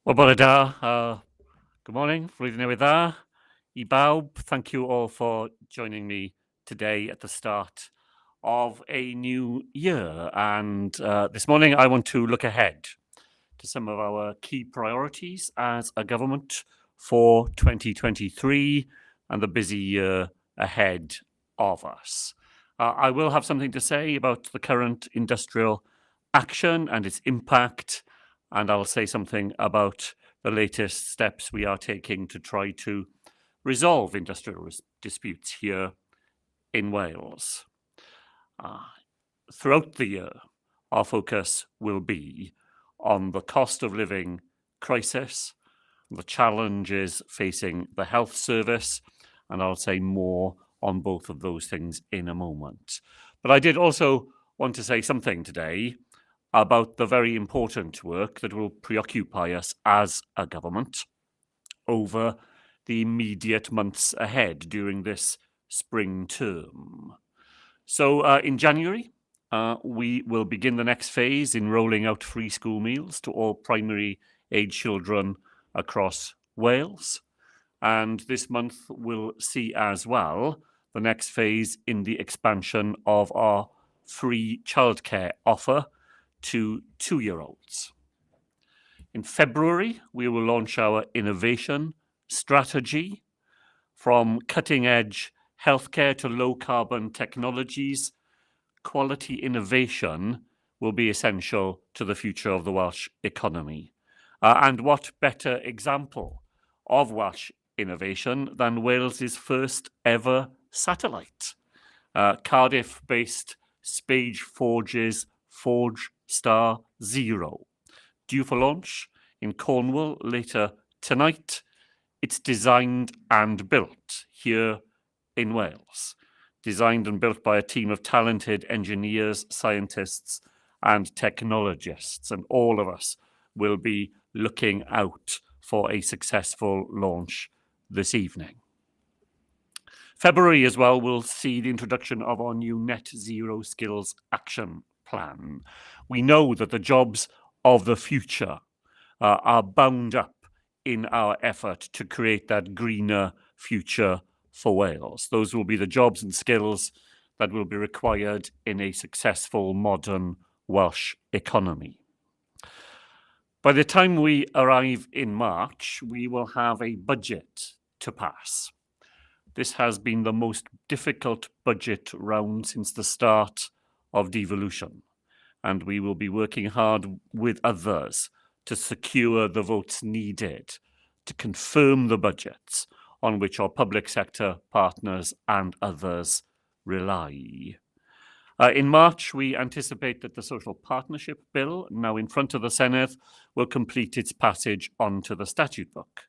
Wel, bore da. Good morning. Flwyddyn newydd dda. I bawb, thank you all for joining me today at the start of a new year. And this morning, I want to look ahead to some of our key priorities as a government for 2023 and the busy year ahead of us. I will have something to say about the current industrial action and its impact, and I'll say something about the latest steps we are taking to try to resolve industrial disputes here in Wales. Throughout the year, our focus will be on the cost of living crisis, the challenges facing the health service, and I'll say more on both of those things in a moment. But I did also want to say something today about the very important work that will preoccupy us as a government over the immediate months ahead during this spring term. So in January, we will begin the next phase in rolling out free school meals to all primary age children across Wales. And this month will see as well the next phase in the expansion of our free childcare offer to 2-year-olds. In February, we will launch our innovation strategy. From cutting-edge healthcare to low-carbon technologies, quality innovation will be essential to the future of the Welsh economy. And what better example of Welsh innovation than Wales's first ever satellite? Cardiff-based Spage Forge's Forge Star 0. Due for launch in Cornwall later tonight. It's designed and built here in Wales. Designed and built by a team of talented engineers, scientists, and technologists. And all of us will be looking out for a successful launch this evening. February as well will see the introduction of our new Net Zero Skills Action Plan. We know that the jobs of the future are bound up in our effort to create that greener future for Wales. Those will be the jobs and skills that will be required in a successful modern Welsh economy. By the time we arrive in March, we will have a budget to pass. This has been the most difficult budget round since the start of devolution, and we will be working hard with others to secure the votes needed to confirm the budgets on which our public sector partners and others rely. In March, we anticipate that the Social Partnership Bill, now in front of the Senedd, will complete its passage onto the statute book.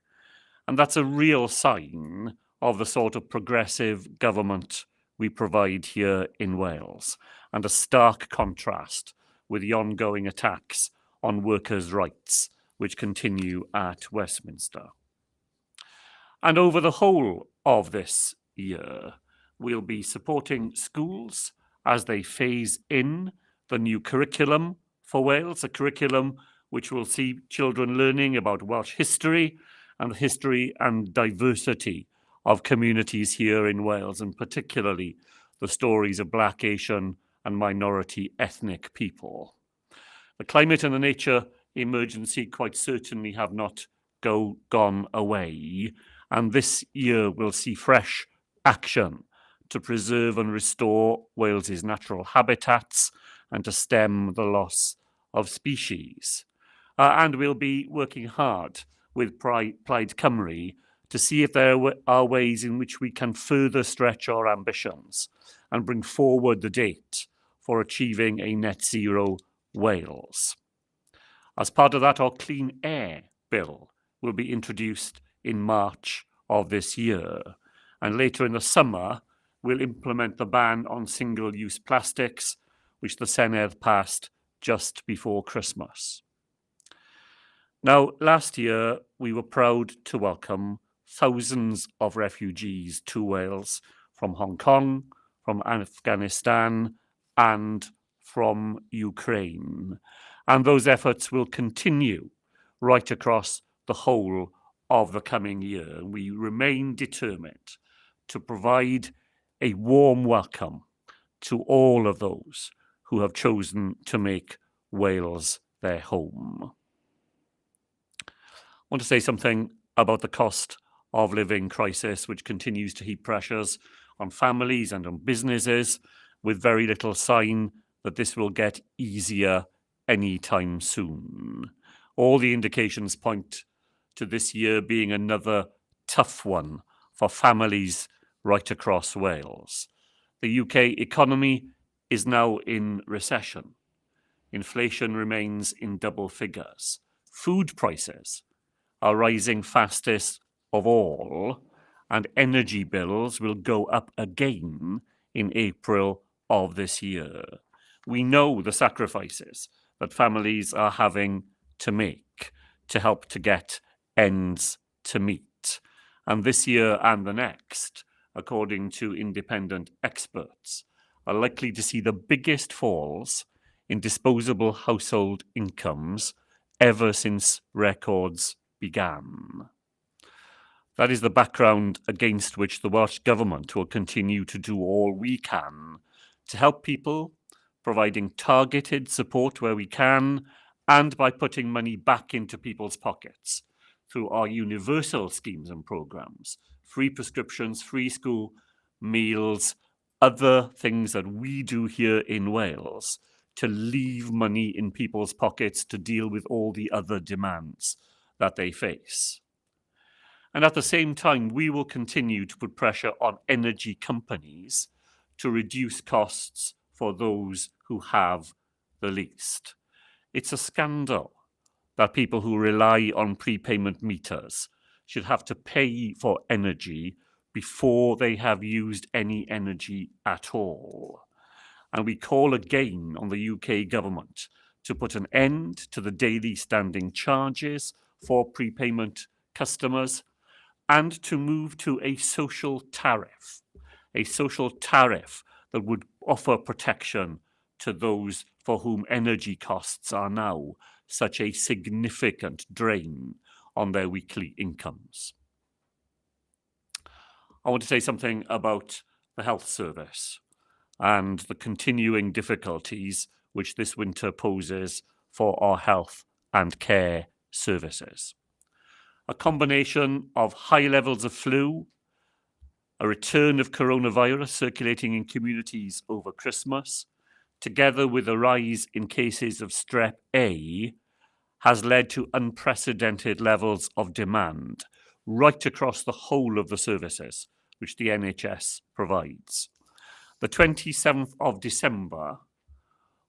And that's a real sign of the sort of progressive government we provide here in Wales, and a stark contrast with the ongoing attacks on workers' rights which continue at Westminster. And over the whole of this year, we'll be supporting schools as they phase in the new curriculum for Wales, a curriculum which will see children learning about Welsh history and the history and diversity of communities here in Wales, and particularly the stories of Black, Asian and minority ethnic people. The climate and the nature emergency quite certainly have not gone away, and this year will see fresh action to preserve and restore Wales's natural habitats and to stem the loss of species. And we'll be working hard with Plaid Cymru to see if there are ways in which we can further stretch our ambitions and bring forward the date for achieving a net zero Wales. As part of that, our Clean Air Bill will be introduced in March of this year. And later in the summer, we'll implement the ban on single-use plastics, which the Senedd passed just before Christmas. Now, last year, we were proud to welcome thousands of refugees to Wales from Hong Kong, from Afghanistan, and from Ukraine. And those efforts will continue right across the whole of the coming year. We remain determined to provide a warm welcome to all of those who have chosen to make Wales their home. I want to say something about the cost of living crisis, which continues to heap pressures on families and on businesses, with very little sign that this will get easier anytime soon. All the indications point to this year being another tough one for families right across Wales. The UK economy is now in recession. Inflation remains in double figures. Food prices are rising fastest of all, and energy bills will go up again in April of this year. We know the sacrifices that families are having to make to help to get ends to meet. And this year and the next, according to independent experts, are likely to see the biggest falls in disposable household incomes ever since records began. That is the background against which the Welsh Government will continue to do all we can to help people, providing targeted support where we can, and by putting money back into people's pockets through our universal schemes and programmes, free prescriptions, free school meals, other things that we do here in Wales to leave money in people's pockets to deal with all the other demands that they face. And at the same time, we will continue to put pressure on energy companies to reduce costs for those who have the least. It's a scandal that people who rely on prepayment meters should have to pay for energy before they have used any energy at all. And we call again on the UK government to put an end to the daily standing charges for prepayment customers and to move to a social tariff that would offer protection to those for whom energy costs are now such a significant drain on their weekly incomes. I want to say something about the health service and the continuing difficulties which this winter poses for our health and care services. A combination of high levels of flu, a return of coronavirus circulating in communities over Christmas, together with a rise in cases of strep A, has led to unprecedented levels of demand right across the whole of the services which the NHS provides. The 27th of December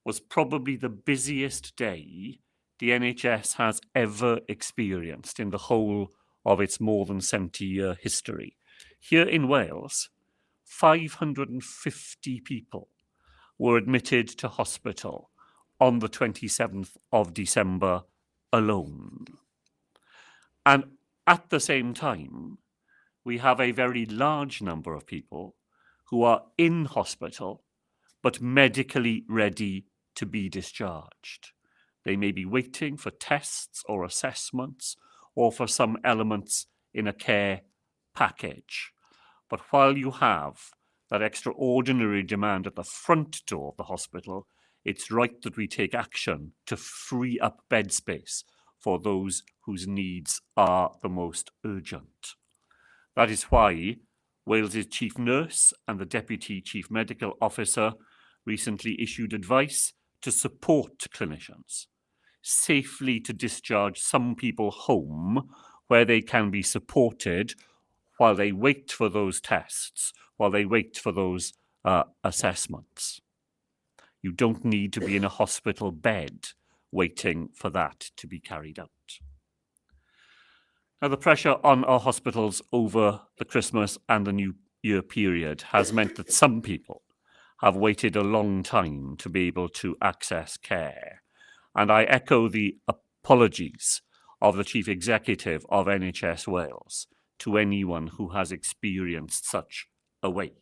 was probably the busiest day the NHS has ever experienced in the whole of its more than 70-year history. Here in Wales, 550 people were admitted to hospital on the 27th of December alone. And at the same time, we have a very large number of people who are in hospital but medically ready to be discharged. They may be waiting for tests or assessments or for some elements in a care package. But while you have that extraordinary demand at the front door of the hospital, it's right that we take action to free up bed space for those whose needs are the most urgent. That is why Wales's Chief Nurse and the Deputy Chief Medical Officer recently issued advice to support clinicians safely to discharge some people home where they can be supported while they wait for those tests, while they wait for those assessments. You don't need to be in a hospital bed waiting for that to be carried out. Now, the pressure on our hospitals over the Christmas and the New Year period has meant that some people have waited a long time to be able to access care. And I echo the apologies of the Chief Executive of NHS Wales to anyone who has experienced such a wait.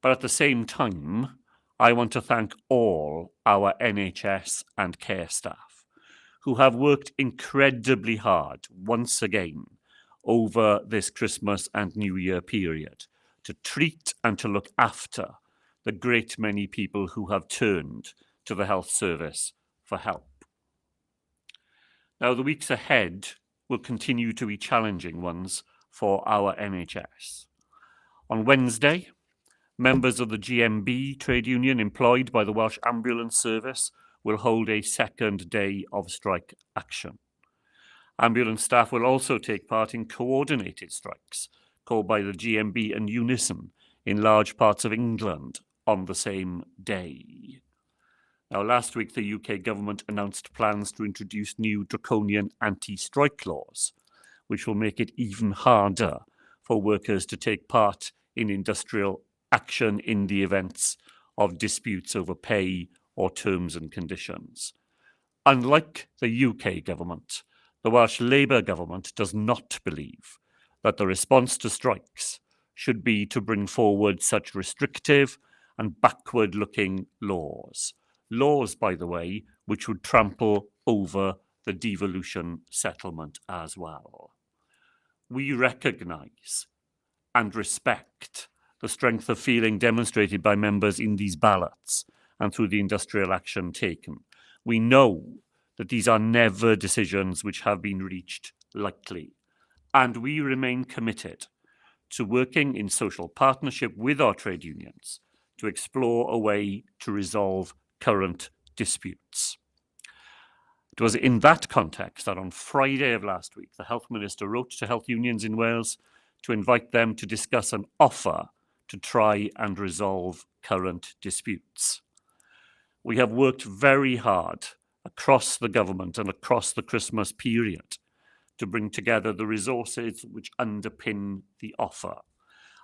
But at the same time, I want to thank all our NHS and care staff who have worked incredibly hard once again over this Christmas and New Year period to treat and to look after the great many people who have turned to the health service for help. Now, the weeks ahead will continue to be challenging ones for our NHS. On Wednesday, members of the GMB trade union employed by the Welsh Ambulance Service will hold a second day of strike action. Ambulance staff will also take part in coordinated strikes called by the GMB and Unison in large parts of England on the same day. Now, last week, the UK government announced plans to introduce new draconian anti-strike laws, which will make it even harder for workers to take part in industrial action in the events of disputes over pay or terms and conditions. Unlike the UK government, the Welsh Labour government does not believe that the response to strikes should be to bring forward such restrictive and backward-looking laws. Laws, by the way, which would trample over the devolution settlement as well. We recognise and respect the strength of feeling demonstrated by members in these ballots and through the industrial action taken. We know that these are never decisions which have been reached lightly, and we remain committed to working in social partnership with our trade unions to explore a way to resolve current disputes. It was in that context that on Friday of last week, the Health Minister wrote to health unions in Wales to invite them to discuss an offer to try and resolve current disputes. We have worked very hard across the government and across the Christmas period to bring together the resources which underpin the offer.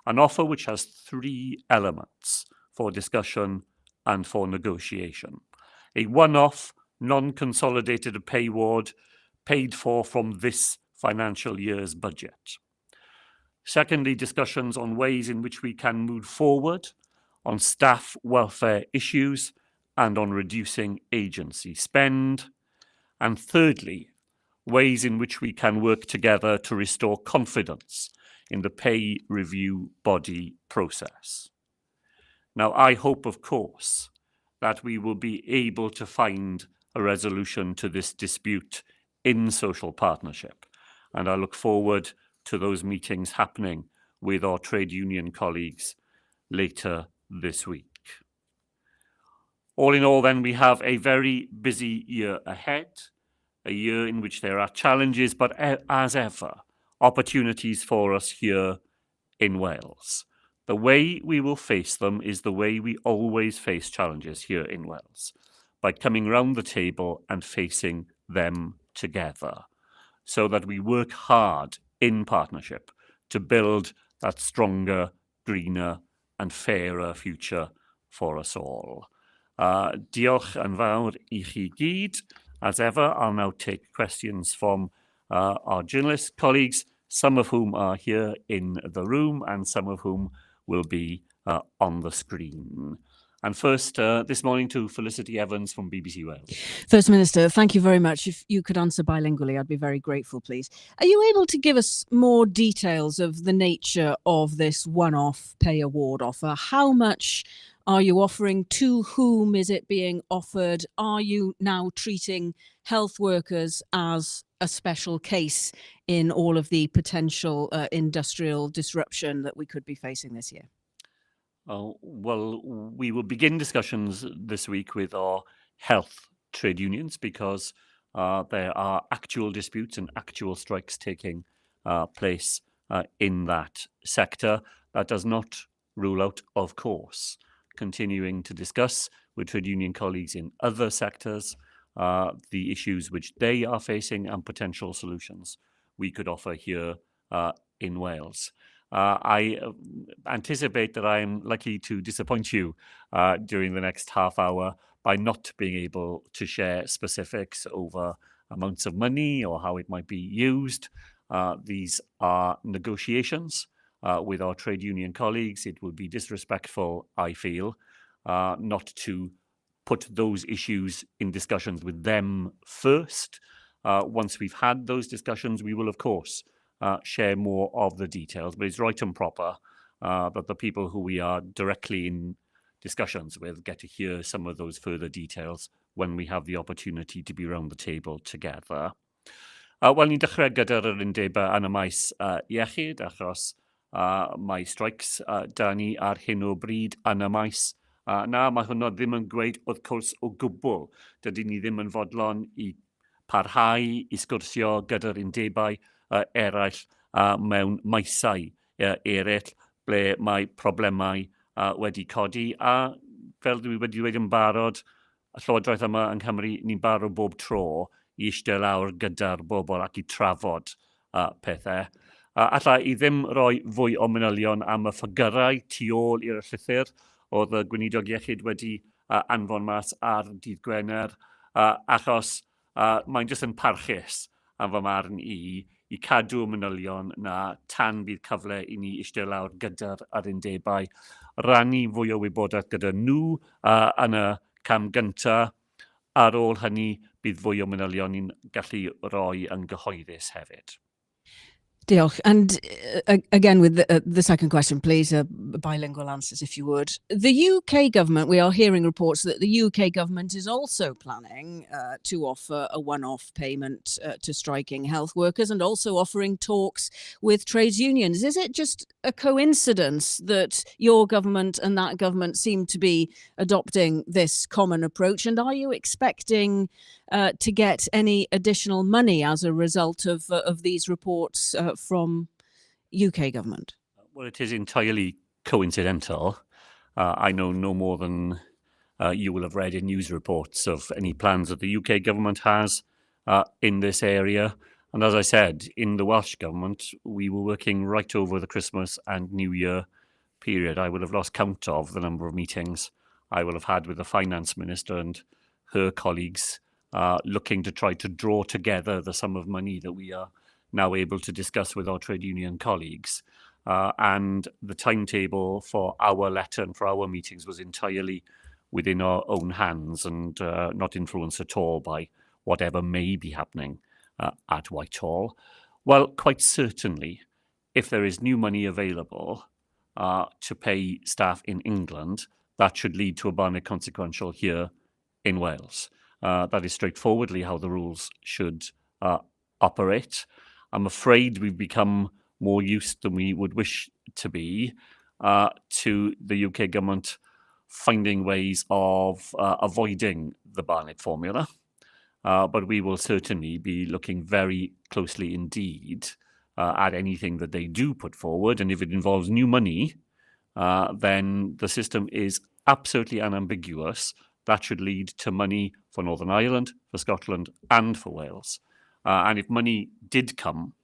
An offer which has three elements for discussion and for negotiation. A one-off, non-consolidated pay award paid for from this financial year's budget. Secondly, discussions on ways in which we can move forward on staff welfare issues and on reducing agency spend. And thirdly, ways in which we can work together to restore confidence in the pay review body process. Now, I hope, of course, that we will be able to find a resolution to this dispute in social partnership, and I look forward to those meetings happening with our trade union colleagues later this week. All in all, then, we have a very busy year ahead, a year in which there are challenges, but as ever, opportunities for us here in Wales. The way we will face them is the way we always face challenges here in Wales, by coming round the table and facing them together, so that we work hard in partnership to build that stronger, greener and fairer future for us all. Diolch yn fawr I chi gyd. As ever, I'll now take questions from our journalist colleagues, some of whom are here in the room and some of whom will be on the screen. And first, this morning to Felicity Evans from BBC Wales. First Minister, thank you very much. If you could answer bilingually, I'd be very grateful, please. Are you able to give us more details of the nature of this one-off pay award offer? How much are you offering? To whom is it being offered? Are you now treating health workers as a special case in all of the potential industrial disruption that we could be facing this year? Well, we will begin discussions this week with our health trade unions because there are actual disputes and actual strikes taking place in that sector. That does not rule out, of course, continuing to discuss with trade union colleagues in other sectors the issues which they are facing and potential solutions we could offer here in Wales. I anticipate that I'm likely to disappoint you during the next half hour by not being able to share specifics over amounts of money or how it might be used. These are negotiations with our trade union colleagues. It would be disrespectful, I feel, not to put those issues in discussions with them first. Once we've had those discussions, we will, of course, share more of the details. But it's right and proper that the people who we are directly in discussions with get to hear some of those further details when we have the opportunity to be around the table together. Wel, ni'n dechrau gyda'r undebau yn y maes iechyd, achos mae streics da ni ar hyn o bryd yn y maes. Na, mae hwnna ddim yn gweud wrth gwrs o gwbl. Dydy ni ddim yn fodlon i parhau i sgwrsio gyda'r undebau eraill mewn maesau eraill ble mae problemau wedi codi. A fel dwi wedi dweud yn barod, y Llywodraeth yma yng Nghymru, ni'n barod bob tro i eistedd lawr gyda'r bobl ac i trafod pethau. Alla i ddim rhoi fwy o manylion am y ffigyrau tu ôl i'r llythyr oedd y Gweinidog Iechyd wedi anfon mas ar dydd Gwener, achos mae'n jyst yn parchus am fy marn i cadw manylion na tan bydd cyfle i ni eistedd lawr gyda'r undebau, rannu fwy o wybodaeth gyda nhw yn y cam gyntaf. Ar ôl hynny, bydd fwy o manylion ni'n gallu roi yn gyhoeddus hefyd. Diolch. And again, with the second question, please, bilingual answers if you would. The UK government, we are hearing reports that the UK government is also planning to offer a one-off payment to striking health workers and also offering talks with trades unions. Is it just a coincidence that your government and that government seem to be adopting this common approach? And are you expecting to get any additional money as a result of these reports from UK government? Well, it is entirely coincidental. I know no more than you will have read in news reports of any plans that the UK government has in this area. And as I said, in the Welsh government, we were working right over the Christmas and New Year period. I will have lost count of the number of meetings I will have had with the Finance Minister and her colleagues looking to try to draw together the sum of money that we are now able to discuss with our trade union colleagues. And the timetable for our letter and for our meetings was entirely within our own hands and not influenced at all by whatever may be happening at Whitehall. Well, quite certainly, if there is new money available to pay staff in England, that should lead to a barnet consequential here in Wales. That is straightforwardly how the rules should operate. I'm afraid we've become more used than we would wish to be to the UK government finding ways of avoiding the Barnet formula. But we will certainly be looking very closely indeed at anything that they do put forward. And if it involves new money, then the system is absolutely unambiguous. That should lead to money for Northern Ireland, for Scotland, and for Wales. And if money did come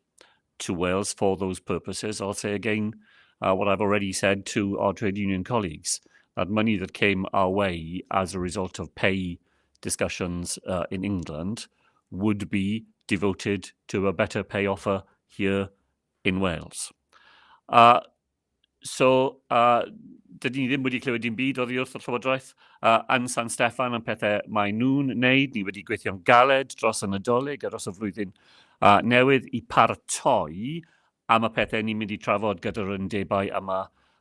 to Wales for those purposes, I'll say again what I've already said to our trade union colleagues, that money that came our way as a result of pay discussions in England would be devoted to a better pay offer here in Wales. So, dydyn ni ddim wedi clywed dim byd oddi wrth y Llywodraeth yn San Steffan am pethau mae nhw'n wneud. Ni wedi gweithio'n galed dros y Nadolig a dros y flwyddyn newydd i paratoi am y pethau ni'n mynd i trafod gyda'r undebau yma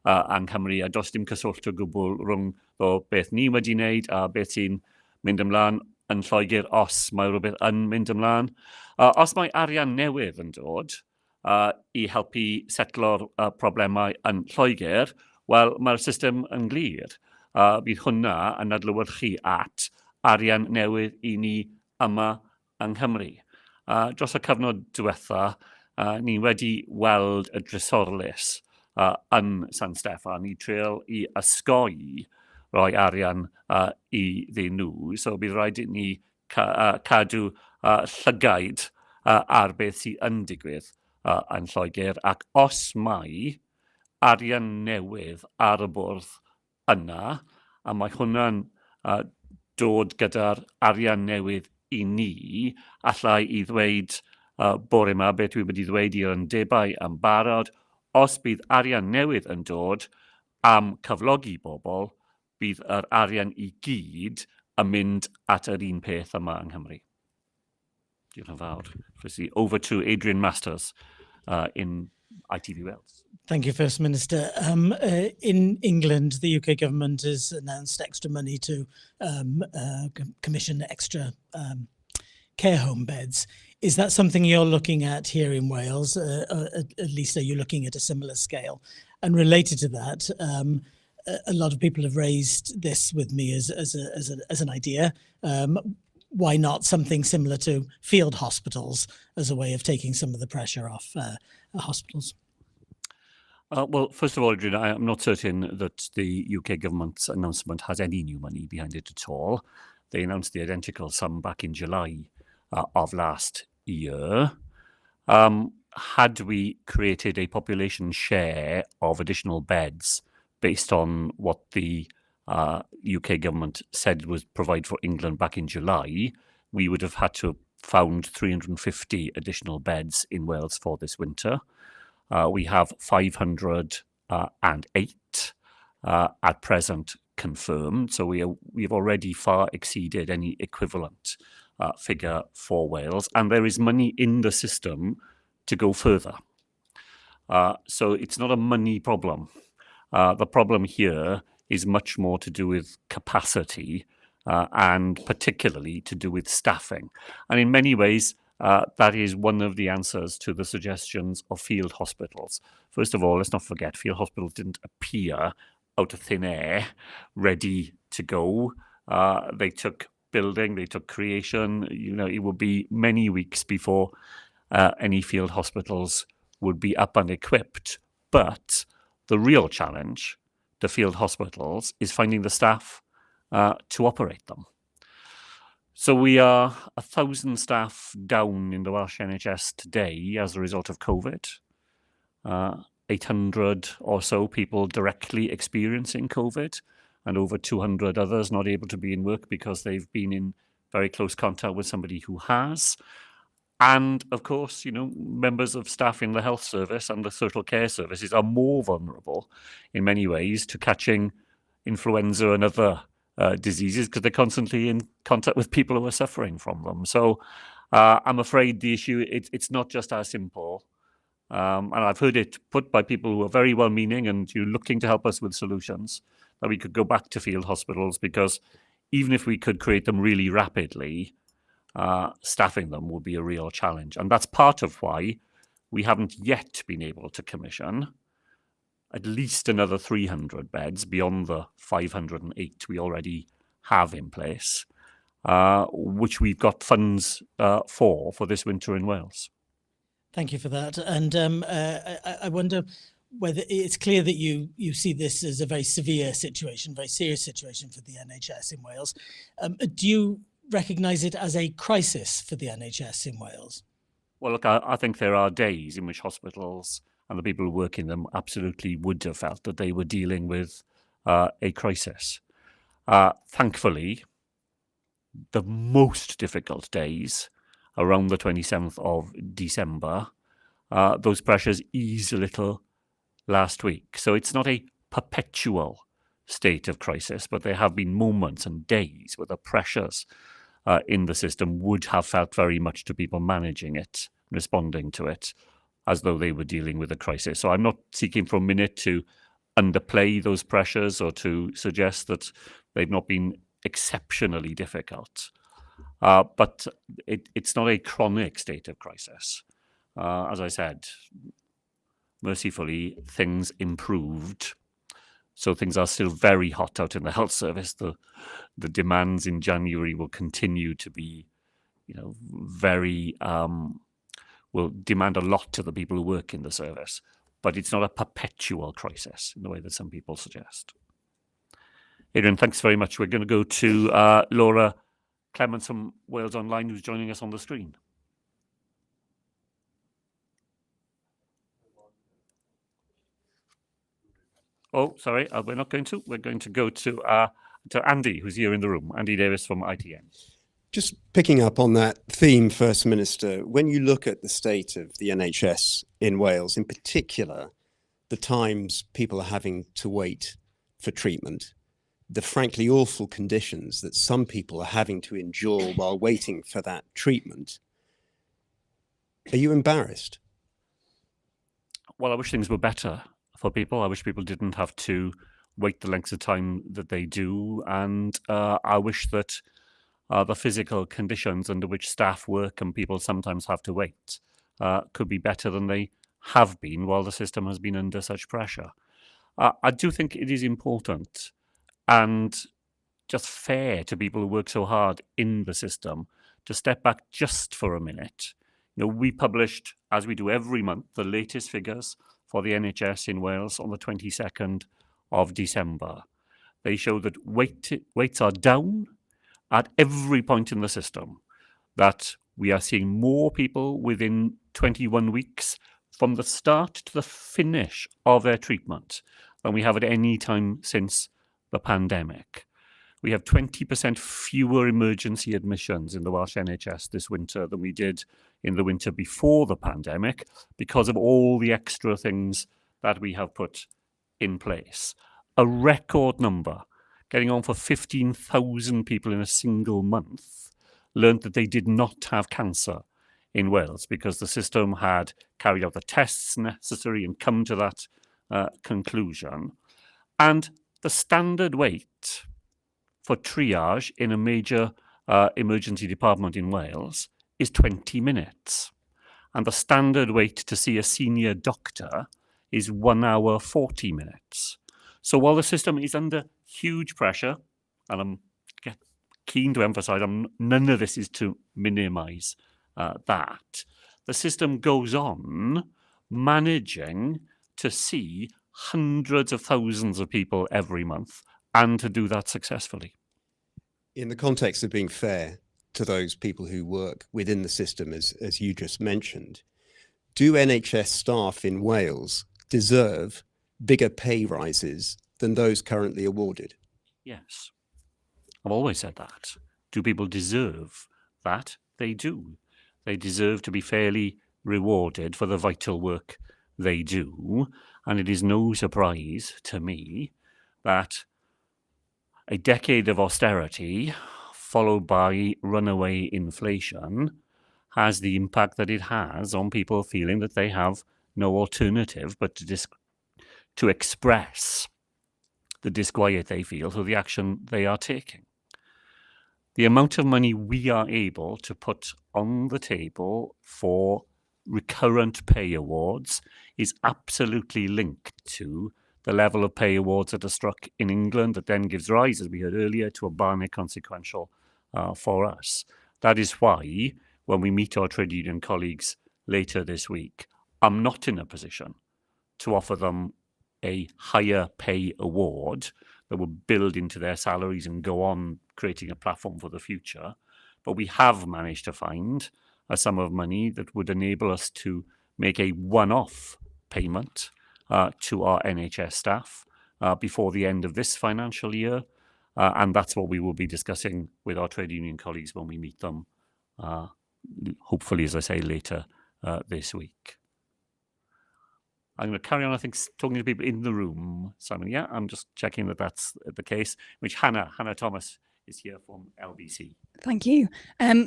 yng Nghymru, a does dim cyswllt o gwbl rhwng o beth ni wedi wneud a beth sy'n mynd ymlaen yn Lloegr os mae rhywbeth yn mynd ymlaen. Os mae arian newydd yn dod i helpu setlo'r problemau yn Lloegr, wel, mae'r system yn glir. Bydd hwnna yn adlewyrchu at arian newydd i ni yma yng Nghymru. Dros y cyfnod diwetha, ni wedi weld y drysorlus yn San Steffan i treul i ysgoi roi arian i ddyn nhw. So bydd rhaid i ni cadw llygaid ar beth sy'n yn digwydd yn Lloegr, ac os mai arian newydd ar y bwrdd yna, a mae hwnna'n dod gyda'r arian newydd i ni, allai i ddweud bore yma beth dwi wedi ddweud i'r undebau yn barod, os bydd arian newydd yn dod am cyflogi bobl, bydd yr arian i gyd yn mynd at yr un peth yma yng Nghymru. Diolch yn fawr. Firstly, over to Adrian Masters in ITV Wales. Thank you, First Minister. In England, the UK government has announced extra money to commission extra care home beds. Is that something you're looking at here in Wales? At least are you looking at a similar scale? And related to that, a lot of people have raised this with me as an idea. Why not something similar to field hospitals as a way of taking some of the pressure off hospitals? Well, first of all, Adrian, I'm not certain that the UK government's announcement has any new money behind it at all. They announced the identical sum back in July of last year. Had we created a population share of additional beds based on what the UK government said was provide for England back in July, we would have had to have found 350 additional beds in Wales for this winter. We have 508 at present confirmed, so we have already far exceeded any equivalent figure for Wales, and there is money in the system to go further. So it's not a money problem. The problem here is much more to do with capacity and particularly to do with staffing. And in many ways, that is one of the answers to the suggestions of field hospitals. First of all, let's not forget, field hospitals didn't appear out of thin air, ready to go. They took building, they took creation. It would be many weeks before any field hospitals would be up and equipped. But the real challenge to field hospitals is finding the staff to operate them. So we are 1,000 staff down in the Welsh NHS today as a result of COVID. 800 or so people directly experiencing COVID, and over 200 others not able to be in work because they've been in very close contact with somebody who has. And of course, members of staff in the health service and the social care services are more vulnerable in many ways to catching influenza and other diseases because they're constantly in contact with people who are suffering from them. So I'm afraid the issue, it's not just as simple. And I've heard it put by people who are very well-meaning and looking to help us with solutions, that we could go back to field hospitals, because even if we could create them really rapidly, staffing them would be a real challenge. And that's part of why we haven't yet been able to commission at least another 300 beds beyond the 508 we already have in place, which we've got funds for this winter in Wales. Thank you for that. And I wonder whether it's clear that you see this as a very severe situation, very serious situation for the NHS in Wales. Do you recognise it as a crisis for the NHS in Wales? Well, look, I think there are days in which hospitals and the people who work in them absolutely would have felt that they were dealing with a crisis. Thankfully, the most difficult days, around the 27th of December, those pressures eased a little last week. So it's not a perpetual state of crisis, but there have been moments and days where the pressures in the system would have felt very much to people managing it, responding to it, as though they were dealing with a crisis. So I'm not seeking for a minute to underplay those pressures or to suggest that they've not been exceptionally difficult. But it's not a chronic state of crisis. As I said, mercifully, things improved. So things are still very hot out in the health service. The demands in January will continue to be, very will demand a lot to the people who work in the service, but it's not a perpetual crisis in the way that some people suggest. Adrian, thanks very much. We're going to go to Laura Clements from Wales Online, who's joining us on the screen. Oh, sorry, we're not going to. We're going to go to Andy, who's here in the room, Andy Davis from ITN. Just picking up on that theme, First Minister, when you look at the state of the NHS in Wales, in particular, the times people are having to wait for treatment, the frankly awful conditions that some people are having to endure while waiting for that treatment, are you embarrassed? Well, I wish things were better for people. I wish people didn't have to wait the lengths of time that they do. And I wish that the physical conditions under which staff work and people sometimes have to wait could be better than they have been while the system has been under such pressure. I do think it is important and just fair to people who work so hard in the system to step back just for a minute. We published, as we do every month, the latest figures for the NHS in Wales on the 22nd of December. They show that waits are down at every point in the system, that we are seeing more people within 21 weeks from the start to the finish of their treatment than we have at any time since the pandemic. We have 20% fewer emergency admissions in the Welsh NHS this winter than we did in the winter before the pandemic because of all the extra things that we have put in place. A record number, getting on for 15,000 people in a single month, learned that they did not have cancer in Wales because the system had carried out the tests necessary and come to that conclusion. And the standard wait for triage in a major emergency department in Wales is 20 minutes. And the standard wait to see a senior doctor is 1 hour, 40 minutes. So while the system is under huge pressure, and I'm keen to emphasize none of this is to minimize that, the system goes on managing to see hundreds of thousands of people every month and to do that successfully. In the context of being fair to those people who work within the system, as you just mentioned, do NHS staff in Wales deserve bigger pay rises than those currently awarded? Yes. I've always said that. Do people deserve that? They do. They deserve to be fairly rewarded for the vital work they do. And it is no surprise to me that a decade of austerity followed by runaway inflation has the impact that it has on people feeling that they have no alternative but to express the disquiet they feel through the action they are taking. The amount of money we are able to put on the table for recurrent pay awards is absolutely linked to the level of pay awards that are struck in England that then gives rise, as we heard earlier, to a barney consequential for us. That is why, when we meet our trade union colleagues later this week, I'm not in a position to offer them a higher pay award that will build into their salaries and go on creating a platform for the future. But we have managed to find a sum of money that would enable us to make a one-off payment to our NHS staff before the end of this financial year. And that's what we will be discussing with our trade union colleagues when we meet them, hopefully, as I say, later this week. I'm going to carry on, I think, talking to people in the room. Simon, yeah, I'm just checking that that's the case, which Hannah Thomas is here from LBC. Thank you.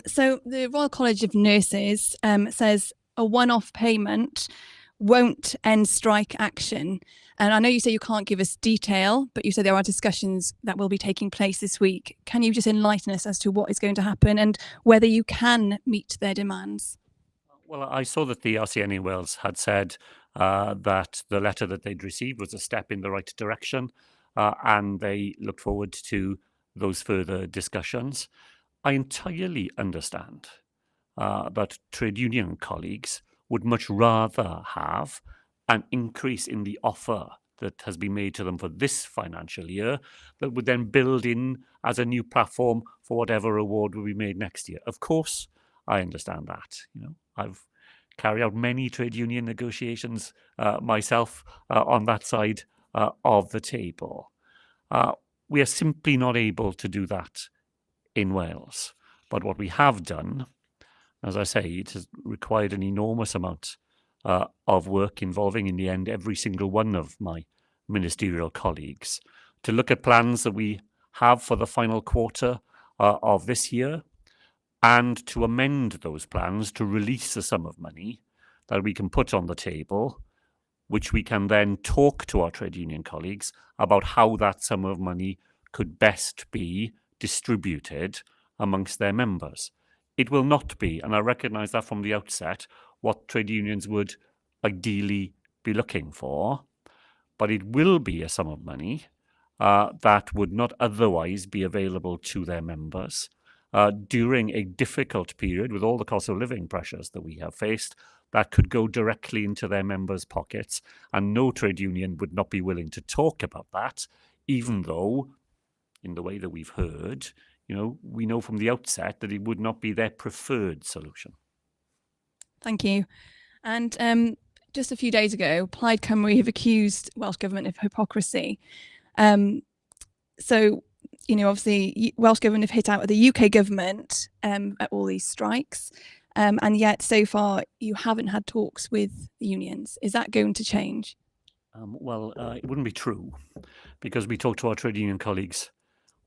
So the Royal College of Nurses says a one-off payment won't end strike action. And I know you say you can't give us detail, but you said there are discussions that will be taking place this week. Can you just enlighten us as to what is going to happen and whether you can meet their demands? Well, I saw that the RCNA Wales had said that the letter that they'd received was a step in the right direction, and they look forward to those further discussions. I entirely understand that trade union colleagues would much rather have an increase in the offer that has been made to them for this financial year that would then build in as a new platform for whatever award will be made next year. Of course, I understand that. I've carried out many trade union negotiations myself on that side of the table. We are simply not able to do that in Wales. But what we have done, as I say, it has required an enormous amount of work involving, in the end, every single one of my ministerial colleagues to look at plans that we have for the final quarter of this year, and to amend those plans to release a sum of money that we can put on the table, which we can then talk to our trade union colleagues about how that sum of money could best be distributed amongst their members. It will not be, and I recognise that from the outset, what trade unions would ideally be looking for, but it will be a sum of money that would not otherwise be available to their members during a difficult period with all the cost of living pressures that we have faced, that could go directly into their members' pockets. And no trade union would not be willing to talk about that, even though, in the way that we've heard, we know from the outset that it would not be their preferred solution. Thank you. And just a few days ago, Plaid Cymru have accused Welsh Government of hypocrisy. So, obviously, Welsh Government have hit out at the UK Government at all these strikes. And yet, so far, you haven't had talks with the unions. Is that going to change? It wouldn't be true, because we talk to our trade union colleagues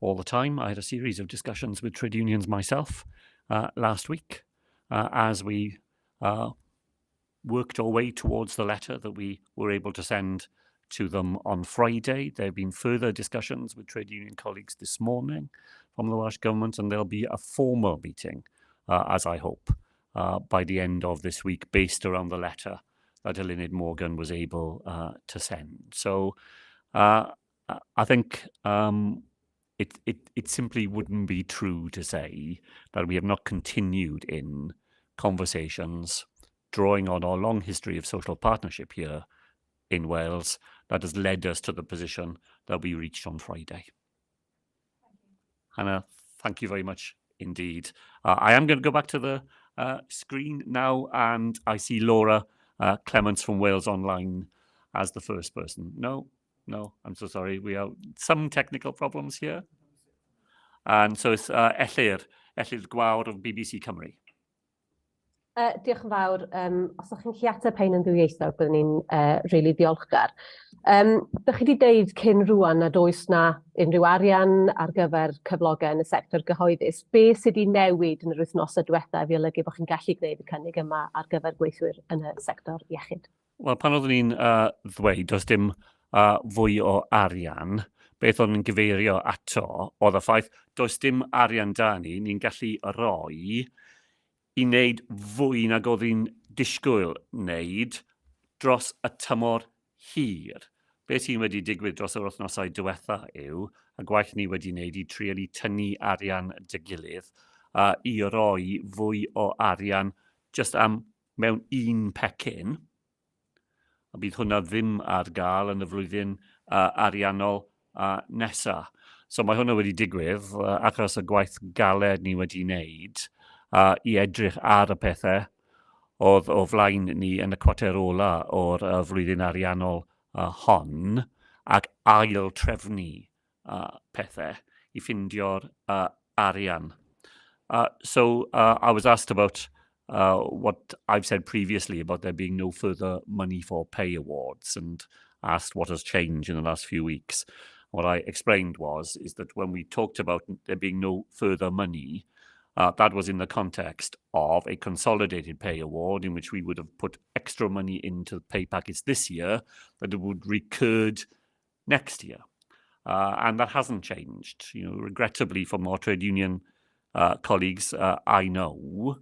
all the time. I had a series of discussions with trade unions myself last week as we worked our way towards the letter that we were able to send to them on Friday. There have been further discussions with trade union colleagues this morning from the Welsh Government, and there'll be a formal meeting, as I hope, by the end of this week, based around the letter that Eluned Morgan was able to send. So I think it simply wouldn't be true to say that we have not continued in conversations, drawing on our long history of social partnership here in Wales, that has led us to the position that we reached on Friday. Hannah, thank you very much indeed. I am going to go back to the screen now, and I see Laura Clements from Wales Online as the first person. No, I'm so sorry. We have some technical problems here. And so it's Ellir Gwawr of BBC Cymru. Diolch yn fawr. Os ydych chi'n gallu ateb hein yn ddwyieithog, byddwn ni'n rili ddiolchgar. Dych chi wedi deud cyn rwan nad oes na unrhyw arian ar gyfer cyflogau yn y sector gyhoeddus. Be sydd wedi newid yn yr wythnosau diwethaf i olygu bod chi'n gallu gwneud y cynnig yma ar gyfer gweithwyr yn y sector iechyd? Wel, pan oeddwn ni'n ddweud, does dim fwy o arian, beth o'n i'n gyfeirio ato oedd y ffaith, does dim arian da ni'n gallu roi i wneud fwy nag oedd hi'n disgwyl wneud dros y tymor hir. Beth sy'n wedi digwydd dros yr wythnosau diwetha yw, a gwaith ni wedi wneud i trial i tynnu arian dy gilydd, i roi fwy o arian just am mewn un pecyn. A bydd hwnna ddim ar gael yn y flwyddyn ariannol nesaf. So mae hwnna wedi digwydd achos y gwaith galed ni wedi wneud i edrych ar y pethau oedd o flaen ni yn y cwarter ola o'r flwyddyn ariannol hon, ac ail trefnu pethau i ffindio'r arian. So I was asked about what I've said previously about there being no further money for pay awards, and asked what has changed in the last few weeks. What I explained is that when we talked about there being no further money, that was in the context of a consolidated pay award in which we would have put extra money into the pay package this year, that it would recurred next year. And that hasn't changed. Regrettably, from our trade union colleagues, I know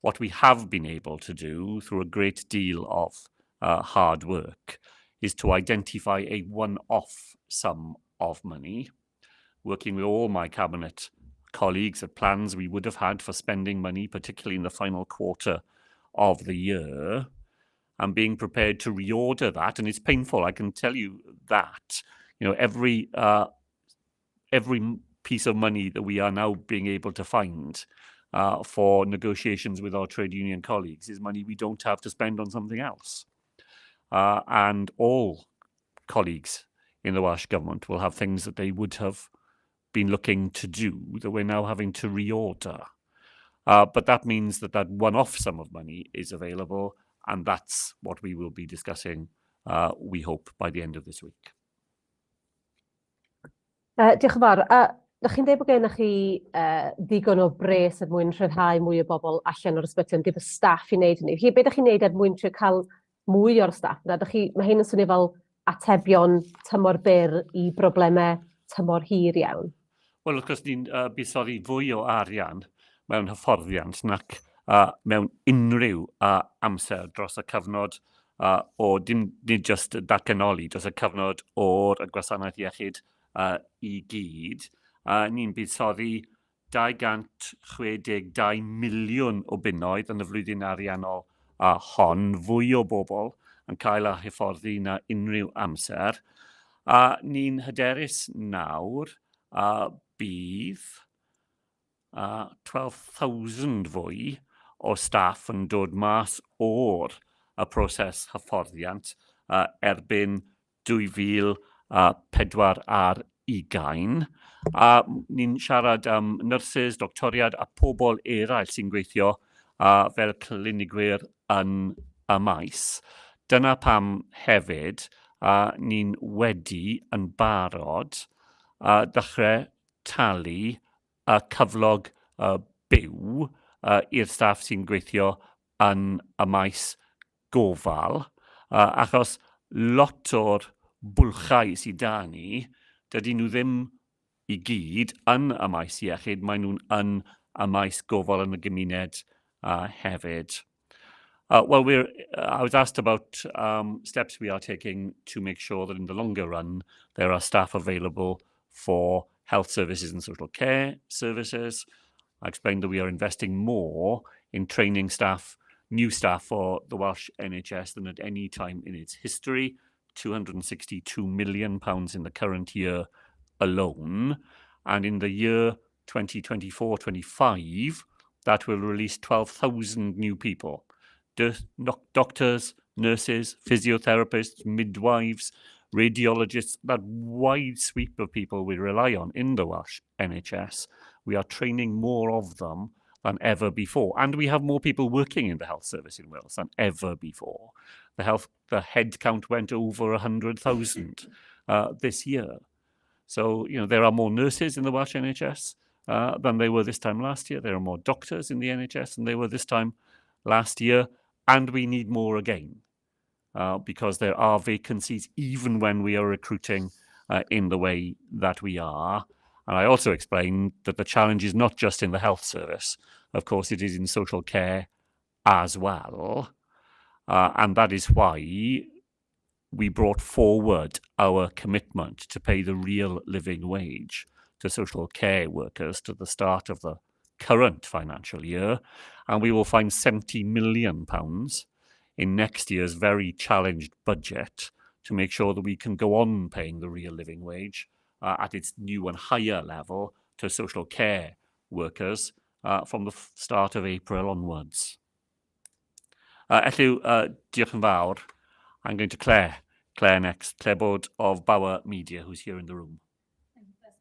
what we have been able to do through a great deal of hard work is to identify a one-off sum of money, working with all my cabinet colleagues at plans we would have had for spending money, particularly in the final quarter of the year, and being prepared to reorder that. And it's painful, I can tell you that. Every piece of money that we are now being able to find for negotiations with our trade union colleagues is money we don't have to spend on something else. And all colleagues in the Welsh Government will have things that they would have been looking to do that we're now having to reorder. But that means that one-off sum of money is available, and that's what we will be discussing, we hope, by the end of this week. Diolch yn fawr. Ydych chi'n dweud bod gennych chi ddigon o bres er mwyn rhyddhau mwy o bobl allan o'r ysbyty, ond gyda staff i wneud hynny. Felly, beth ydych chi'n wneud er mwyn trio cael mwy o'r staff? Mae hyn yn swnio fel atebion tymor byr i broblemau tymor hir iawn. Wel, wrth gwrs, ni'n buddsoddi fwy o arian mewn hyfforddiant nac mewn unrhyw amser dros y cyfnod o nid jyst datganoli, dros y cyfnod o'r gwasanaeth iechyd i gyd. Ni'n buddsoddi 262 miliwn o bunnoedd yn y flwyddyn ariannol hon, fwy o bobl yn cael a hyfforddi na unrhyw amser. Ni'n hyderus nawr bydd 12,000 fwy o staff yn dod mas o'r proses hyfforddiant erbyn 2024. Ni'n siarad am nyrsys, doctoriad a pobl eraill sy'n gweithio fel clinigwyr yn y maes. Dyna pam hefyd ni'n wedi yn barod dechrau talu cyflog byw i'r staff sy'n gweithio yn y maes gofal, achos lot o'r bwlchau sydd da ni, dydy nhw ddim i gyd yn y maes iechyd, maen nhw'n yn y maes gofal yn y gymuned hefyd. Well, I was asked about steps we are taking to make sure that in the longer run, there are staff available for health services and social care services. I explained that we are investing more in training staff, new staff for the Welsh NHS than at any time in its history, £262 million in the current year alone. And in the year 2024-25, that will release 12,000 new people. Doctors, nurses, physiotherapists, midwives, radiologists, that wide sweep of people we rely on in the Welsh NHS. We are training more of them than ever before. And we have more people working in the health service in Wales than ever before. The head count went over 100,000 this year. So, there are more nurses in the Welsh NHS than they were this time last year. There are more doctors in the NHS than they were this time last year. And we need more again. Because there are vacancies even when we are recruiting in the way that we are. And I also explained that the challenge is not just in the health service. Of course, it is in social care as well. And that is why we brought forward our commitment to pay the real living wage to social care workers to the start of the current financial year. And we will find £70 million in next year's very challenged budget to make sure that we can go on paying the real living wage at its new and higher level to social care workers from the start of April onwards. Diolch yn fawr. I'm going to Claire next. Claire Bod of Bauer Media, who's here in the room.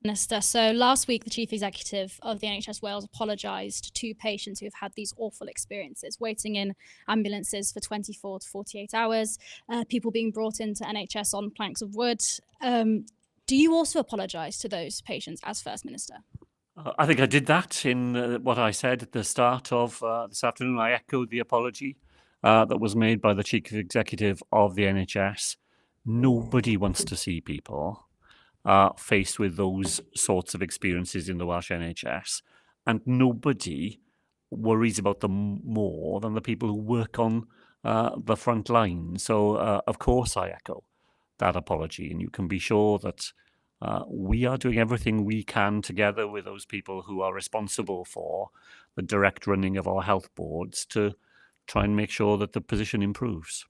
Minister, so last week the Chief Executive of the NHS Wales apologised to patients who have had these awful experiences, waiting in ambulances for 24 to 48 hours, people being brought into NHS on planks of wood. Do you also apologise to those patients as First Minister? I think I did that in what I said at the start of this afternoon. I echoed the apology that was made by the Chief Executive of the NHS. Nobody wants to see people faced with those sorts of experiences in the Welsh NHS, and nobody worries about them more than the people who work on the front line. So, of course, I echo that apology, and you can be sure that we are doing everything we can together with those people who are responsible for the direct running of our health boards to try and make sure that the position improves.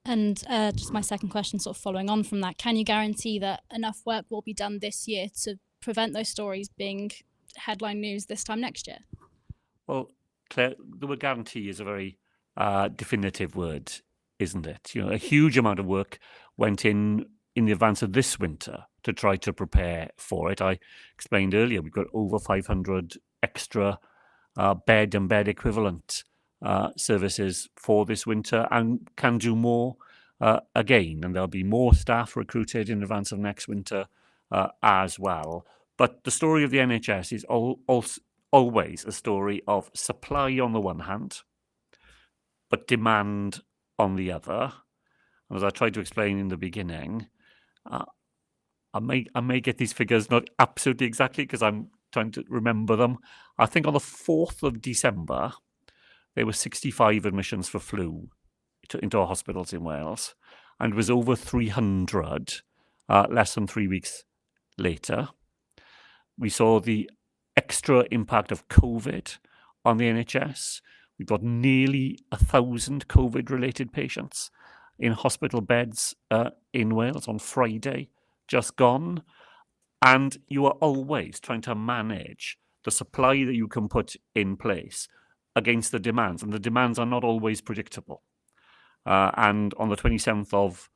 And just my second question, sort of following on from that, can you guarantee that enough work will be done this year to prevent those stories being headline news this time next year? Well, Claire, the word guarantee is a very definitive word, isn't it? A huge amount of work went in the advance of this winter to try to prepare for it. I explained earlier, we've got over 500 extra bed and bed equivalent services for this winter and can do more again. And there'll be more staff recruited in advance of next winter as well. But the story of the NHS is always a story of supply on the one hand, but demand on the other. And as I tried to explain in the beginning, I may get these figures not absolutely exactly because I'm trying to remember them. I think on the 4th of December, there were 65 admissions for flu into our hospitals in Wales, and it was over 300 less than 3 weeks later. We saw the extra impact of COVID on the NHS. We've got nearly 1,000 COVID-related patients in hospital beds in Wales on Friday, just gone. And you are always trying to manage the supply that you can put in place against the demands. And the demands are not always predictable. And on the 27th of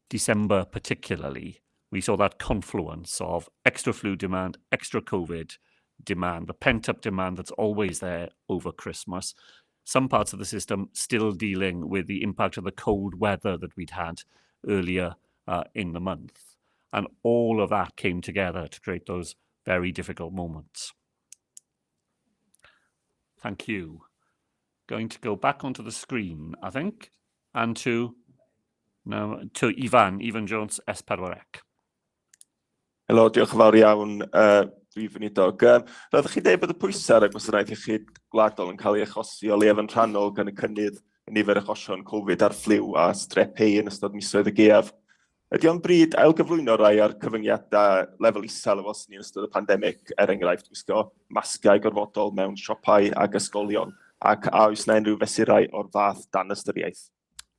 December particularly, we saw that confluence of extra flu demand, extra COVID demand, the pent-up demand that's always there over Christmas. Some parts of the system still dealing with the impact of the cold weather that we'd had earlier in the month. And all of that came together to create those very difficult moments. Thank you. Going to go back onto the screen, I think, and to Ifan Jones, S4C. Helo, diolch yn fawr iawn, Prif Weinidog. Roeddech chi dweud bod y pwysau ar y gwasanaeth iechyd gwladol yn cael ei achosi o leiaf yn rhannol gan y cynnydd yn nifer achosion Covid a'r ffliw a strep A yn ystod misoedd y gaeaf. Ydy o'n bryd ailgyflwyno rai ar cyfyngiadau lefel isel efo sy'n ystod y pandemig, enghraifft gwisgo masgau gorfodol mewn siopau ag ysgolion, ac a oes na unrhyw fesurau o'r fath dan ystyriaeth?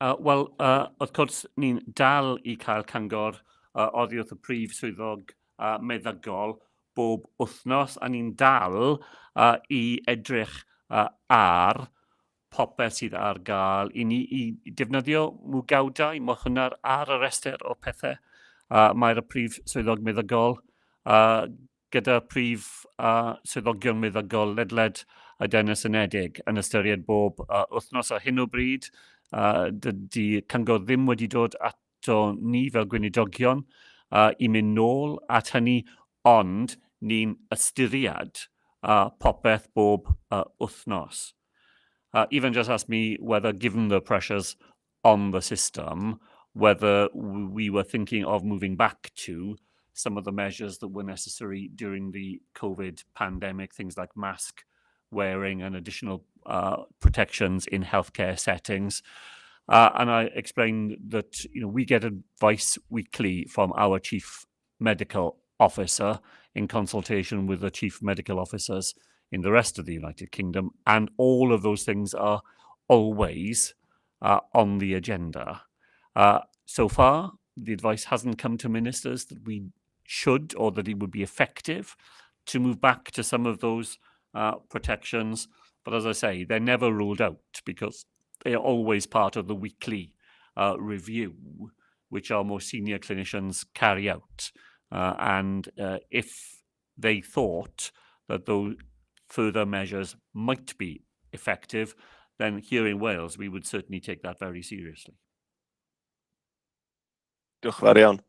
Wel, wrth gwrs, ni'n dal i cael cyngor oddi wrth y Prif Swyddog Meddygol bob wythnos, a ni'n dal i edrych ar popeth sydd ar gael i ni i defnyddio mwgawdau. Mae hwnna ar y rester o pethau. Mae'r Prif Swyddog Meddygol gyda Prif Swyddogion Meddygol ledled y Denes Unedig yn ystyried bob wythnos ar hyn o bryd. Dydy cyngor ddim wedi dod ato ni fel gweinidogion i mynd nôl at hynny, ond ni'n ystyried popeth bob wythnos. Even just asked me whether, given the pressures on the system, whether we were thinking of moving back to some of the measures that were necessary during the COVID pandemic, things like mask wearing and additional protections in healthcare settings. And I explained that we get advice weekly from our Chief Medical Officer in consultation with the Chief Medical Officers in the rest of the United Kingdom, and all of those things are always on the agenda. So far, the advice hasn't come to ministers that we should or that it would be effective to move back to some of those protections. But as I say, they're never ruled out because they are always part of the weekly review, which our more senior clinicians carry out. And if they thought that those further measures might be effective, then here in Wales, we would certainly take that very seriously. Diolch yn fawr iawn.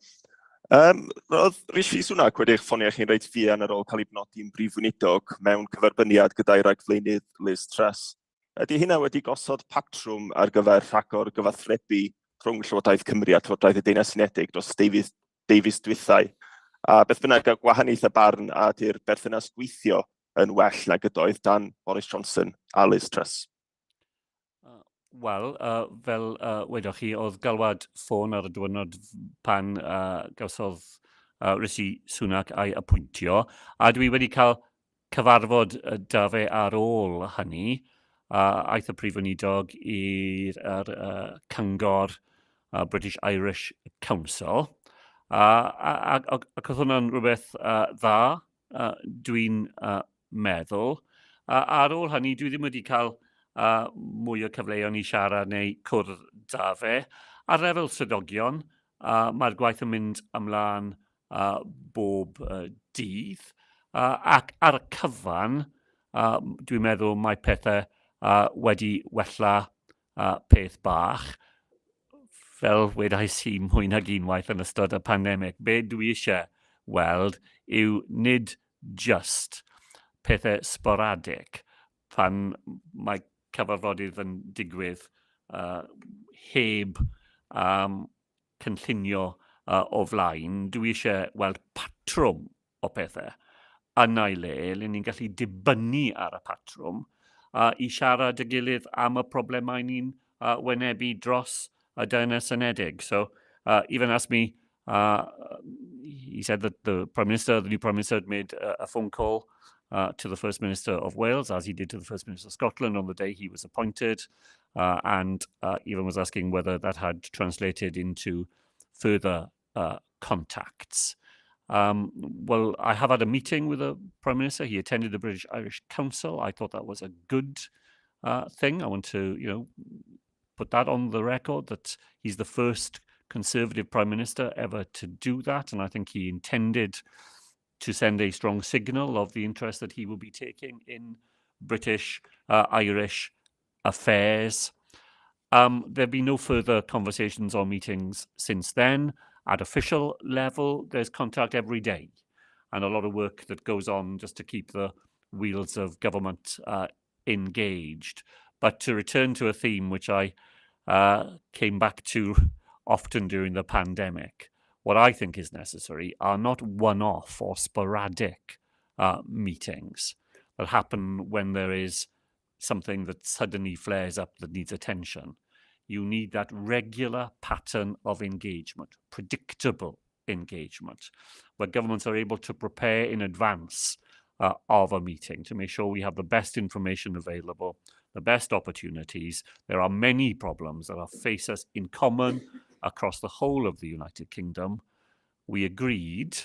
Roedd Rishi Sunak wedi eich ffonio chi'n reit fuan ar ôl cael ei benodi'n Prif Weinidog mewn cyferbyniad gyda'i ragflaenydd Liz Truss. Ydy hynna wedi gosod patrwm ar gyfer rhagor gyfathrebu rhwng Llywodraeth Cymru a Llywodraeth y Deyrnas Unedig dros Davies dwythau? A beth bynnag a gwahaniaeth y barn a di'r berthynas gweithio yn well nag ydoedd dan Boris Johnson a Liz Truss? Wel, fel wedoch chi, oedd galwad ffôn ar y diwrnod pan gawsodd Rishi Sunak a'i apwyntio, a dwi wedi cael cyfarfod da fe ar ôl hynny. Aeth y Prif Weinidog i'r cyngor British Irish Council, ac oedd hwnna'n rhywbeth dda, dwi'n meddwl. Ar ôl hynny, dwi ddim wedi cael mwy o cyfleoedd i siarad neu cwrdd da fe. Ar lefel swyddogion, mae'r gwaith yn mynd ymlaen bob dydd, ac ar y cyfan, dwi'n meddwl mae pethau wedi wella peth bach. Fel wedais i mwy nag unwaith yn ystod y pandemig, be dwi eisiau weld yw nid just pethau sporadic pan mae cyfarfodydd yn digwydd heb cynllunio o flaen. Dwi eisiau weld patrwm o pethau yna i le, le ni'n gallu dibynnu ar y patrwm i siarad y gilydd am y problemau ni'n wynebu dros y Deyrnas Unedig. So even asked me, he said that the new Prime Minister had made a phone call to the First Minister of Wales, as he did to the First Minister of Scotland on the day he was appointed, and even was asking whether that had translated into further contacts. Well, I have had a meeting with the Prime Minister. He attended the British Irish Council. I thought that was a good thing. I want to, put that on the record, that he's the first Conservative Prime Minister ever to do that, and I think he intended to send a strong signal of the interest that he will be taking in British Irish affairs. There have been no further conversations or meetings since then. At official level, there's contact every day, and a lot of work that goes on just to keep the wheels of government engaged. But to return to a theme which I came back to often during the pandemic, what I think is necessary are not one-off or sporadic meetings that happen when there is something that suddenly flares up that needs attention. You need that regular pattern of engagement, predictable engagement, where governments are able to prepare in advance of a meeting to make sure we have the best information available, the best opportunities. There are many problems that face us in common across the whole of the United Kingdom. We agreed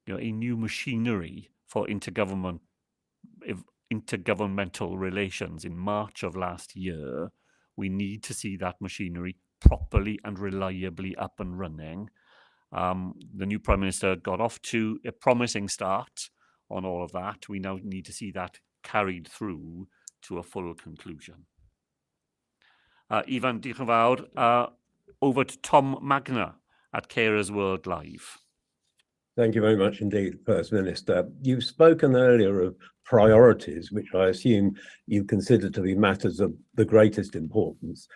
a new machinery for intergovernmental relations in March of last year. We need to see that machinery properly and reliably up and running. The new Prime Minister got off to a promising start on all of that. We now need to see that carried through to a full conclusion. Ifan, diolch yn fawr. Over to Tom Magna at Carers World Live. Thank you very much indeed, First Minister. You've spoken earlier of priorities, which I assume you consider to be matters of the greatest importance,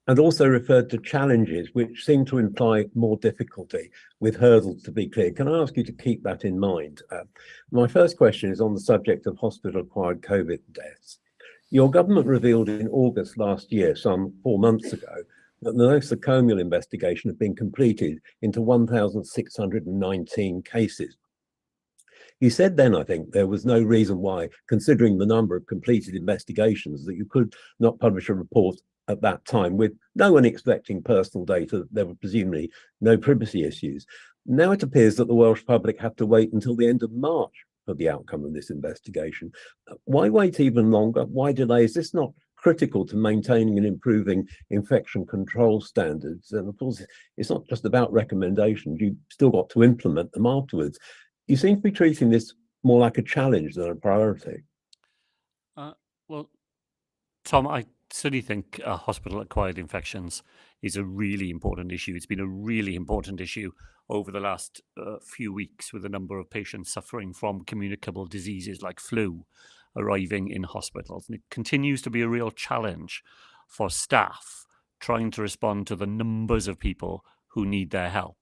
and also referred to challenges, which seem to imply more difficulty with hurdles to be cleared. Can I ask you to keep that in mind? My first question is on the subject of hospital-acquired COVID deaths. Your government revealed in August last year, some 4 months ago, that the nosocomial investigation had been completed into 1,619 cases. You said then, I think, there was no reason why, considering the number of completed investigations, that you could not publish a report at that time, with no one expecting personal data. There were presumably no privacy issues. Now it appears that the Welsh public have to wait until the end of March for the outcome of this investigation. Why wait even longer? Why delay? Is this not critical to maintaining and improving infection control standards? And of course, it's not just about recommendations. You've still got to implement them afterwards. You seem to be treating this more like a challenge than a priority. Well, Tom, I certainly think hospital-acquired infections is a really important issue. It's been a really important issue over the last few weeks, with a number of patients suffering from communicable diseases like flu arriving in hospitals. And it continues to be a real challenge for staff trying to respond to the numbers of people who need their help,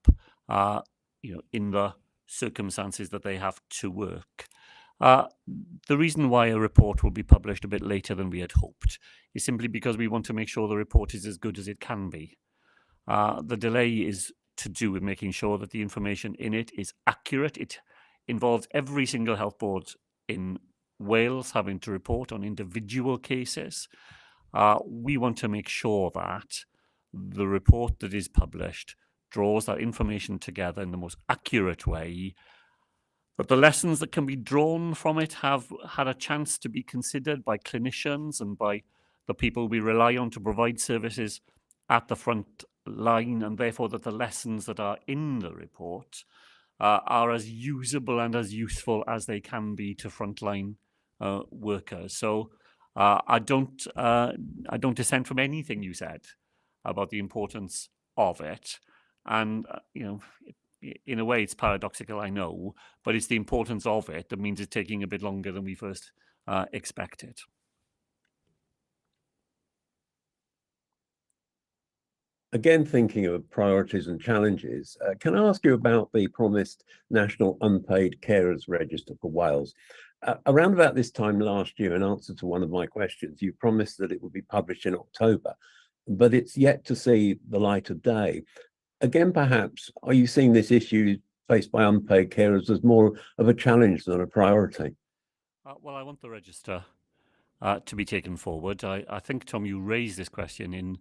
in the circumstances that they have to work. The reason why a report will be published a bit later than we had hoped is simply because we want to make sure the report is as good as it can be. The delay is to do with making sure that the information in it is accurate. It involves every single health board in Wales having to report on individual cases. We want to make sure that the report that is published draws that information together in the most accurate way, but the lessons that can be drawn from it have had a chance to be considered by clinicians and by the people we rely on to provide services at the front line, and therefore that the lessons that are in the report are as usable and as useful as they can be to frontline workers. So I don't dissent from anything you said about the importance of it. And in a way, it's paradoxical, I know, but it's the importance of it that means it's taking a bit longer than we first expected. Again, thinking of priorities and challenges, can I ask you about the promised National Unpaid Carers Register for Wales? Around about this time last year, in answer to one of my questions, you promised that it would be published in October, but it's yet to see the light of day. Again, perhaps, are you seeing this issue faced by unpaid carers as more of a challenge than a priority? Well, I want the register to be taken forward. I think, Tom, you raised this question in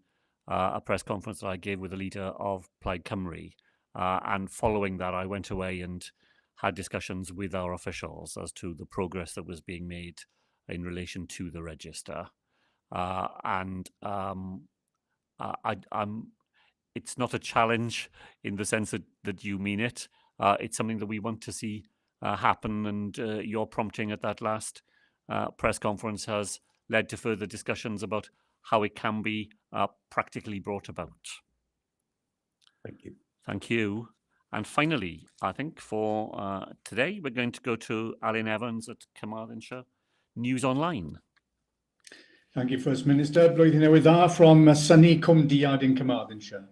a press conference that I gave with the leader of Plaid Cymru. And following that, I went away and had discussions with our officials as to the progress that was being made in relation to the register. It's not a challenge in the sense that you mean it. It's something that we want to see happen, and your prompting at that last press conference has led to further discussions about how it can be practically brought about. Thank you. Thank you. And finally, I think for today, we're going to go to Alan Evans at Carmarthenshire News Online. Thank you, First Minister. Blwyddyn newydd dda from sunny Cwm Diad in Carmarthenshire.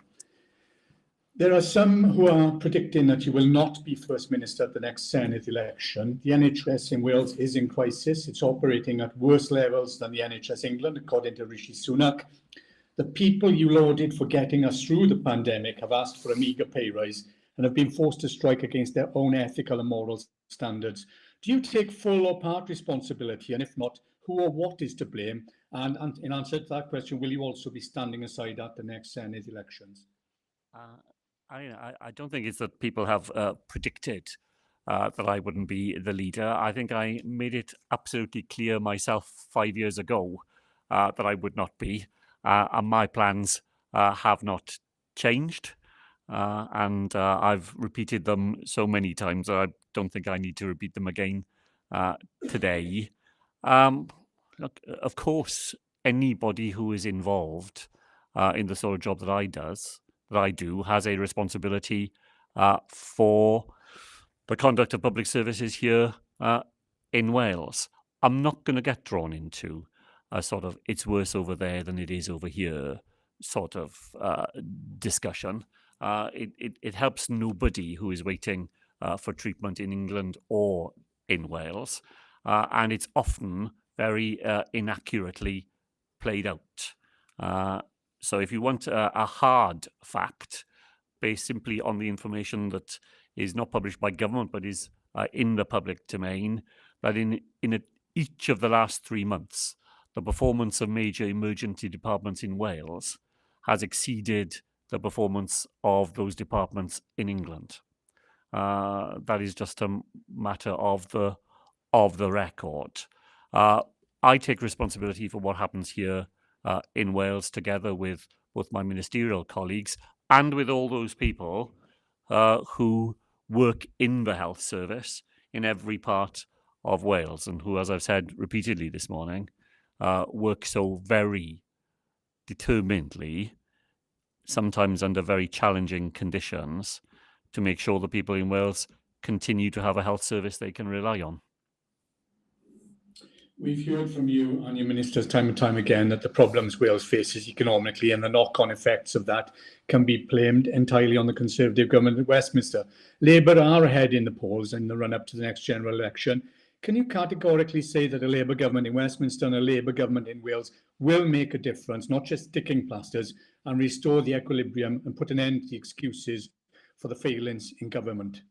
There are some who are predicting that you will not be First Minister at the next Senedd election. The NHS in Wales is in crisis. It's operating at worse levels than the NHS England, according to Rishi Sunak. The people you lauded for getting us through the pandemic have asked for a meagre pay rise and have been forced to strike against their own ethical and moral standards. Do you take full or part responsibility? And if not, who or what is to blame? And in answer to that question, will you also be standing aside at the next Senedd elections? I don't think it's that people have predicted that I wouldn't be the leader. I think I made it absolutely clear myself 5 years ago that I would not be. And my plans have not changed. And I've repeated them so many times that I don't think I need to repeat them again today. Look, of course, anybody who is involved in the sort of job that I do has a responsibility for the conduct of public services here in Wales. I'm not going to get drawn into a sort of it's worse over there than it is over here sort of discussion. It helps nobody who is waiting for treatment in England or in Wales, and it's often very inaccurately played out. So if you want a hard fact based simply on the information that is not published by government but is in the public domain, that in each of the last 3 months, the performance of major emergency departments in Wales has exceeded the performance of those departments in England. That is just a matter of the record. I take responsibility for what happens here in Wales, together with both my ministerial colleagues and with all those people who work in the health service in every part of Wales, and who, as I've said repeatedly this morning, work so very determinedly, sometimes under very challenging conditions, to make sure that people in Wales continue to have a health service they can rely on. We've heard from you and your ministers time and time again that the problems Wales faces economically and the knock-on effects of that can be blamed entirely on the Conservative government at Westminster. Labour are ahead in the polls in the run-up to the next general election. Can you categorically say that a Labour government in Westminster and a Labour government in Wales will make a difference, not just sticking plasters, and restore the equilibrium and put an end to the excuses for the failings in government?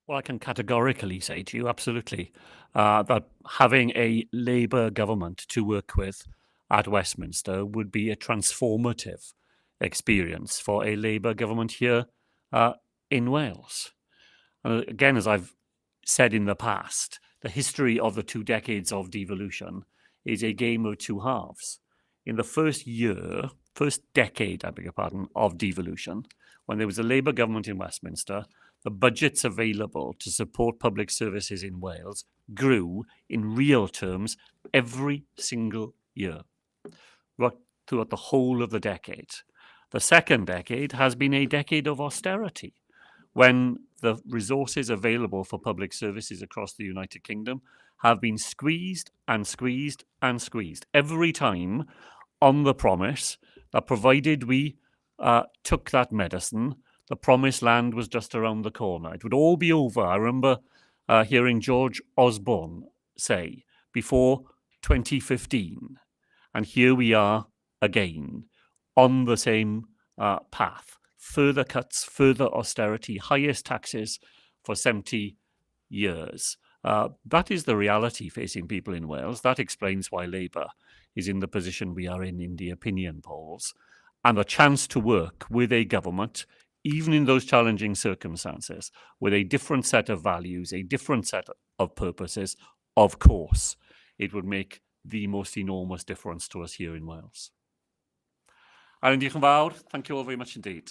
Well, I can categorically say to you, absolutely, that having a Labour government to work with at Westminster would be a transformative experience for a Labour government here in Wales. Again, as I've said in the past, the history of the 2 decades of devolution is a game of 2 halves. In the first decade, of devolution, when there was a Labour government in Westminster, the budgets available to support public services in Wales grew in real terms every single year, throughout the whole of the decade. The second decade has been a decade of austerity, when the resources available for public services across the United Kingdom have been squeezed and squeezed and squeezed every time on the promise that provided we took that medicine, the promised land was just around the corner. It would all be over. I remember hearing George Osborne say before 2015, and here we are again on the same path. Further cuts, further austerity, highest taxes for 70 years. That is the reality facing people in Wales. That explains why Labour is in the position we are in the opinion polls. And a chance to work with a government, even in those challenging circumstances, with a different set of values, a different set of purposes, of course, it would make the most enormous difference to us here in Wales. Alan, diolch yn fawr. Thank you all very much indeed.